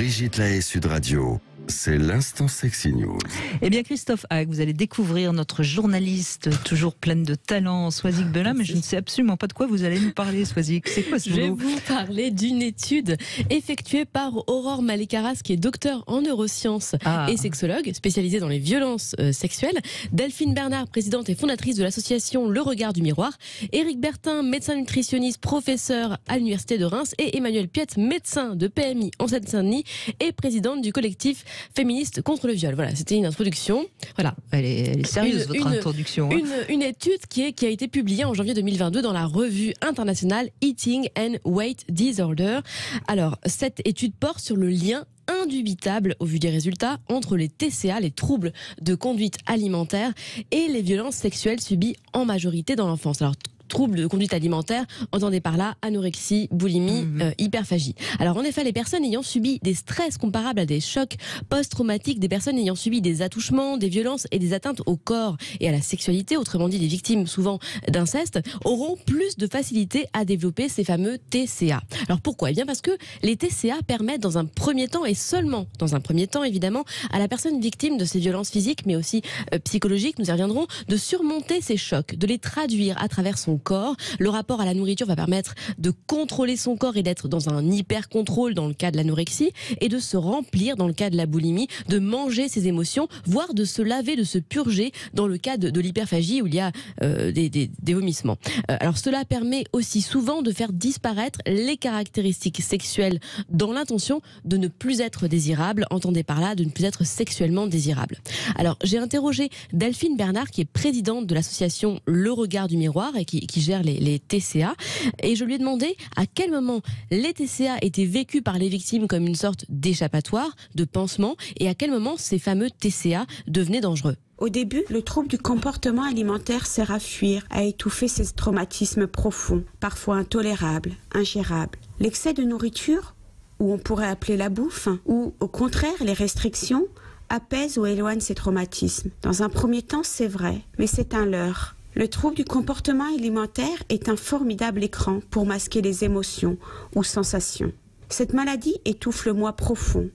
Brigitte Lahaie, Sud Radio. C'est l'instant Sexy News. Eh bien, Christophe Haag, vous allez découvrir notre journaliste toujours pleine de talent, Swazik Bella, mais je ne sais absolument pas de quoi vous allez nous parler, Swazik. C'est quoi ce boulot ? Je vais vous parler d'une étude effectuée par Aurore Malekaras, qui est docteure en neurosciences et sexologue, spécialisée dans les violences sexuelles. Delphine Bernard, présidente et fondatrice de l'association Le Regard du Miroir. Éric Bertin, médecin nutritionniste, professeur à l'Université de Reims. Et Emmanuel Piette, médecin de PMI en Seine-Saint-Denis et présidente du collectif féministe contre le viol. Voilà, c'était une introduction. Voilà. Elle est sérieuse, votre introduction. Une étude qui a été publiée en janvier 2022 dans la revue internationale Eating and Weight Disorder. Alors, cette étude porte sur le lien indubitable, au vu des résultats, entre les TCA, les troubles de conduite alimentaire, et les violences sexuelles subies en majorité dans l'enfance. Alors, troubles de conduite alimentaire, entendez par là anorexie, boulimie, hyperphagie. Alors en effet, les personnes ayant subi des stress comparables à des chocs post-traumatiques, des personnes ayant subi des attouchements, des violences et des atteintes au corps et à la sexualité, autrement dit des victimes souvent d'inceste, auront plus de facilité à développer ces fameux TCA. Alors pourquoi ? Eh bien parce que les TCA permettent dans un premier temps, et seulement dans un premier temps évidemment, à la personne victime de ces violences physiques mais aussi psychologiques, nous y reviendrons, de surmonter ces chocs, de les traduire à travers son corps. Le rapport à la nourriture va permettre de contrôler son corps et d'être dans un hyper-contrôle dans le cas de l'anorexie, et de se remplir dans le cas de la boulimie, de manger ses émotions, voire de se laver, de se purger dans le cas de l'hyperphagie où il y a des vomissements. Alors cela permet aussi souvent de faire disparaître les caractéristiques sexuelles dans l'intention de ne plus être désirable, entendez par là de ne plus être sexuellement désirable. Alors j'ai interrogé Delphine Bernard, qui est présidente de l'association Le Regard du Miroir et qui gère les TCA, et je lui ai demandé à quel moment les TCA étaient vécus par les victimes comme une sorte d'échappatoire, de pansement, et à quel moment ces fameux TCA devenaient dangereux. Au début, le trouble du comportement alimentaire sert à fuir, à étouffer ces traumatismes profonds, parfois intolérables, ingérables. L'excès de nourriture, ou on pourrait appeler la bouffe, ou au contraire les restrictions, apaisent ou éloignent ces traumatismes. Dans un premier temps, c'est vrai, mais c'est un leurre. Le trouble du comportement alimentaire est un formidable écran pour masquer les émotions ou sensations. Cette maladie étouffe le moi profond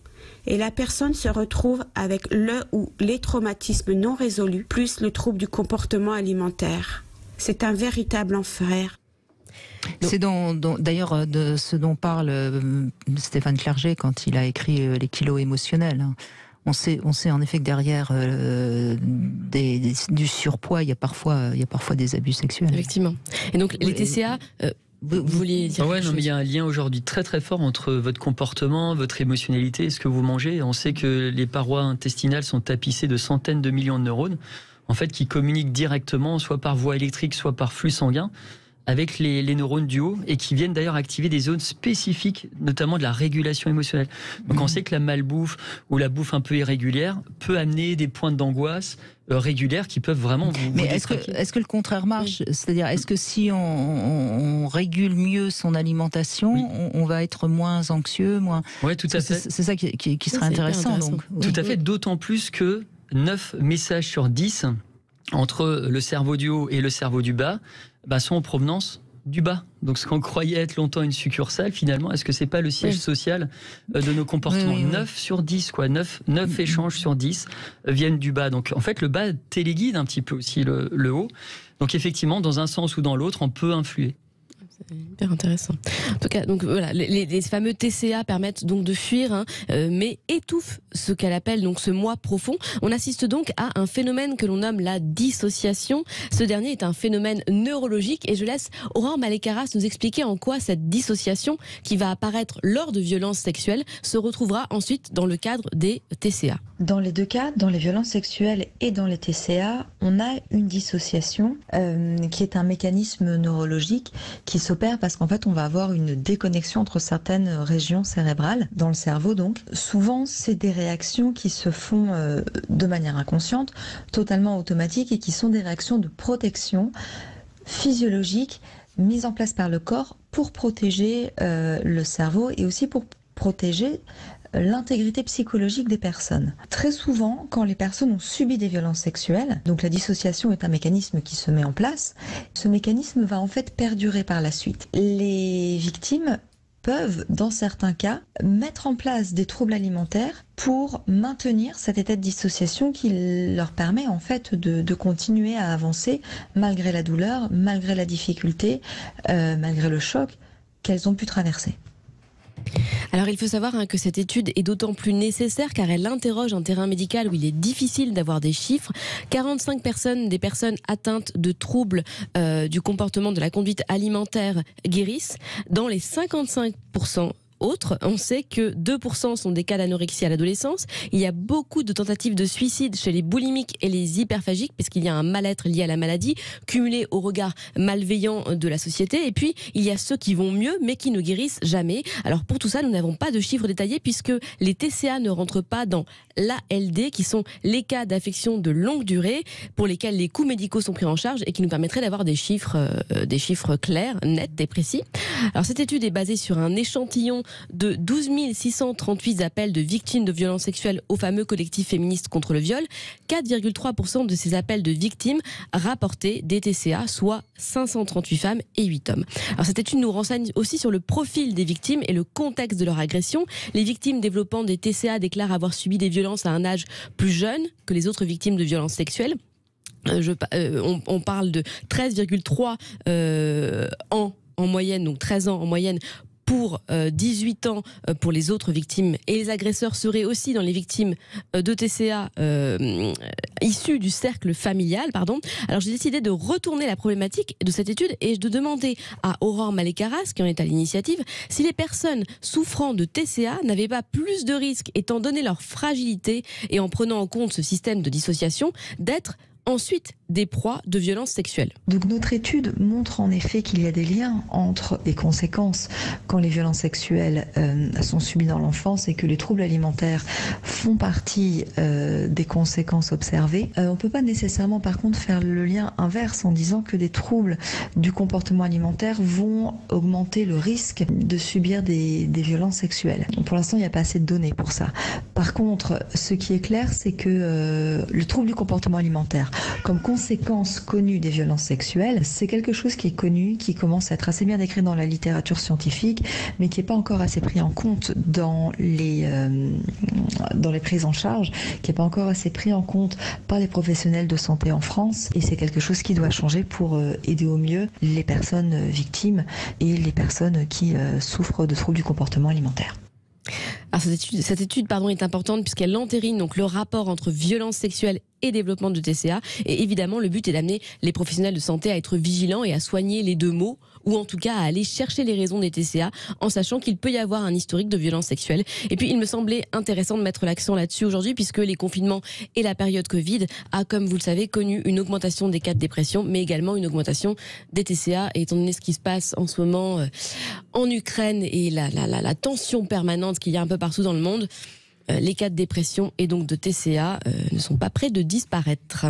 et la personne se retrouve avec le ou les traumatismes non résolus plus le trouble du comportement alimentaire. C'est un véritable enfer. C'est d'ailleurs de ce dont parle Stéphane Clerget quand il a écrit Les kilos émotionnels. On sait en effet que derrière du surpoids, il y a parfois des abus sexuels. Effectivement. Et donc les TCA... Vous vouliez dire non, mais il y a un lien aujourd'hui très très fort entre votre comportement, votre émotionnalité et ce que vous mangez. On sait que les parois intestinales sont tapissées de centaines de millions de neurones, en fait, qui communiquent directement, soit par voie électrique, soit par flux sanguin, avec les neurones du haut, et qui viennent d'ailleurs activer des zones spécifiques, notamment de la régulation émotionnelle. Donc on sait que la malbouffe ou la bouffe un peu irrégulière peut amener des pointes d'angoisse régulières qui peuvent vraiment vous... Mais est-ce que le contraire marche ? C'est-à-dire, est-ce que si on régule mieux son alimentation, on va être moins anxieux, moins... Oui, tout à fait. C'est ça qui serait intéressant. Donc. Tout à fait, d'autant plus que 9 messages sur 10 entre le cerveau du haut et le cerveau du bas sont en provenance du bas. Donc ce qu'on croyait être longtemps une succursale, finalement, est-ce que c'est pas le siège social de nos comportements ? 9 sur 10, quoi. 9 échanges sur 10 viennent du bas. Donc en fait, le bas téléguide un petit peu aussi le haut. Donc effectivement, dans un sens ou dans l'autre, on peut influer. C'est hyper intéressant. En tout cas, donc voilà, les fameux TCA permettent donc de fuir, mais étouffent ce qu'elle appelle donc ce moi profond. On assiste donc à un phénomène que l'on nomme la dissociation. Ce dernier est un phénomène neurologique, et je laisse Aurore Malekaras nous expliquer en quoi cette dissociation, qui va apparaître lors de violences sexuelles, se retrouvera ensuite dans le cadre des TCA. Dans les deux cas, dans les violences sexuelles et dans les TCA, on a une dissociation qui est un mécanisme neurologique qui s'opère parce qu'en fait on va avoir une déconnexion entre certaines régions cérébrales dans le cerveau. Donc souvent c'est des réactions qui se font de manière inconsciente, totalement automatique, et qui sont des réactions de protection physiologique mises en place par le corps pour protéger le cerveau et aussi pour protéger l'intégrité psychologique des personnes. Très souvent, quand les personnes ont subi des violences sexuelles, donc la dissociation est un mécanisme qui se met en place, ce mécanisme va en fait perdurer par la suite. Les victimes peuvent, dans certains cas, mettre en place des troubles alimentaires pour maintenir cet état de dissociation qui leur permet en fait de continuer à avancer malgré la douleur, malgré la difficulté, malgré le choc qu'elles ont pu traverser. Alors il faut savoir que cette étude est d'autant plus nécessaire car elle interroge un terrain médical où il est difficile d'avoir des chiffres. 45 des personnes atteintes de troubles du comportement de la conduite alimentaire guérissent. Dans les 55% autres, on sait que 2% sont des cas d'anorexie à l'adolescence. Il y a beaucoup de tentatives de suicide chez les boulimiques et les hyperphagiques parce qu'il y a un mal-être lié à la maladie, cumulé au regard malveillant de la société. Et puis, il y a ceux qui vont mieux mais qui ne guérissent jamais. Alors pour tout ça, nous n'avons pas de chiffres détaillés puisque les TCA ne rentrent pas dans l'ALD, qui sont les cas d'affection de longue durée pour lesquels les coûts médicaux sont pris en charge et qui nous permettraient d'avoir des chiffres clairs, nets et précis. Alors cette étude est basée sur un échantillon de 12 638 appels de victimes de violences sexuelles au fameux collectif féministe contre le viol. 4,3% de ces appels de victimes rapportaient des TCA, soit 538 femmes et 8 hommes. Alors cette étude nous renseigne aussi sur le profil des victimes et le contexte de leur agression. Les victimes développant des TCA déclarent avoir subi des violences à un âge plus jeune que les autres victimes de violences sexuelles. On parle de 13,3 ans en moyenne, donc 13 ans en moyenne pour 18 ans pour les autres victimes. Et les agresseurs seraient aussi dans les victimes de TCA issues du cercle familial. Alors j'ai décidé de retourner la problématique de cette étude et de demander à Aurore Malécaras, qui en est à l'initiative, si les personnes souffrant de TCA n'avaient pas plus de risques, étant donné leur fragilité et en prenant en compte ce système de dissociation, d'être ensuite des proies de violences sexuelles. Donc notre étude montre en effet qu'il y a des liens entre les conséquences quand les violences sexuelles sont subies dans l'enfance et que les troubles alimentaires font partie des conséquences observées. On ne peut pas nécessairement par contre faire le lien inverse en disant que des troubles du comportement alimentaire vont augmenter le risque de subir des violences sexuelles. Donc, pour l'instant, il n'y a pas assez de données pour ça. Par contre, ce qui est clair, c'est que le trouble du comportement alimentaire, comme conséquence connue des violences sexuelles, c'est quelque chose qui est connu, qui commence à être assez bien décrit dans la littérature scientifique, mais qui n'est pas encore assez pris en compte dans les prises en charge, qui n'est pas encore assez pris en compte par les professionnels de santé en France. Et c'est quelque chose qui doit changer pour aider au mieux les personnes victimes et les personnes qui souffrent de troubles du comportement alimentaire. Alors cette étude est importante puisqu'elle entérine donc le rapport entre violence sexuelle et développement de TCA. Et évidemment, le but est d'amener les professionnels de santé à être vigilants et à soigner les deux maux, ou en tout cas à aller chercher les raisons des TCA, en sachant qu'il peut y avoir un historique de violence sexuelle. Et puis, il me semblait intéressant de mettre l'accent là-dessus aujourd'hui, puisque les confinements et la période Covid a, comme vous le savez, connu une augmentation des cas de dépression, mais également une augmentation des TCA. Et étant donné ce qui se passe en ce moment en Ukraine et la tension permanente qu'il y a un peu partout dans le monde, les cas de dépression et donc de TCA ne sont pas près de disparaître.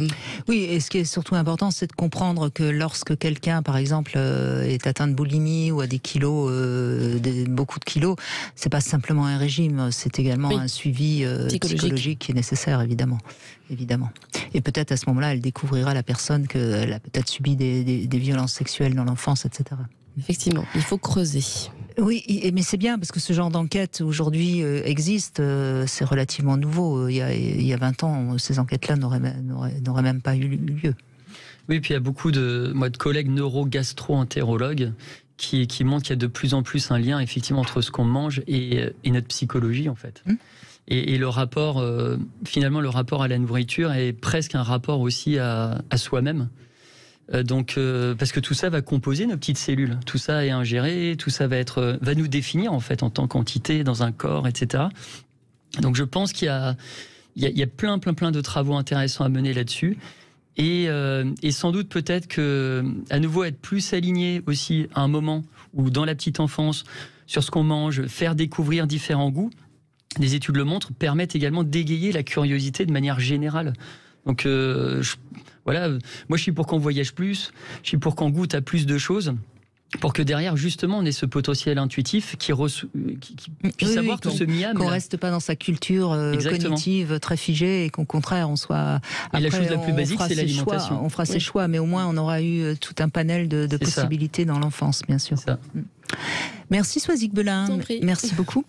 Oui, et ce qui est surtout important, c'est de comprendre que lorsque quelqu'un, par exemple, est atteint de boulimie ou a des kilos, beaucoup de kilos, c'est pas simplement un régime, c'est également un suivi psychologique qui est nécessaire, évidemment. Et peut-être à ce moment-là, elle découvrira la personne qu'elle a peut-être subi des violences sexuelles dans l'enfance, etc. Effectivement, il faut creuser. Oui, mais c'est bien parce que ce genre d'enquête aujourd'hui existe, c'est relativement nouveau. Il y a 20 ans, ces enquêtes-là n'auraient même pas eu lieu. Oui, puis il y a beaucoup de collègues neuro-gastro-entérologues qui montrent qu'il y a de plus en plus un lien effectivement entre ce qu'on mange et notre psychologie en fait. Et le rapport, finalement, le rapport à la nourriture est presque un rapport aussi à soi-même. Parce que tout ça va composer nos petites cellules, tout ça est ingéré, tout ça va nous définir en fait en tant qu'entité dans un corps, etc. Donc je pense qu'il y a plein de travaux intéressants à mener là-dessus, et sans doute peut-être que à nouveau être plus aligné aussi à un moment où dans la petite enfance sur ce qu'on mange, faire découvrir différents goûts. Des études le montrent, permettent également d'égayer la curiosité de manière générale. Donc voilà, moi je suis pour qu'on voyage plus, je suis pour qu'on goûte à plus de choses. pour que derrière, justement, on ait ce potentiel intuitif qui puisse avoir tout ce miam. Qu'on reste pas dans sa culture cognitive très figée et qu'au contraire, on soit... Et la chose la plus basique, c'est l'alimentation. On fera ses choix, mais au moins, on aura eu tout un panel de possibilités dans l'enfance, bien sûr. C'est ça. Merci Soisic Belin, merci beaucoup.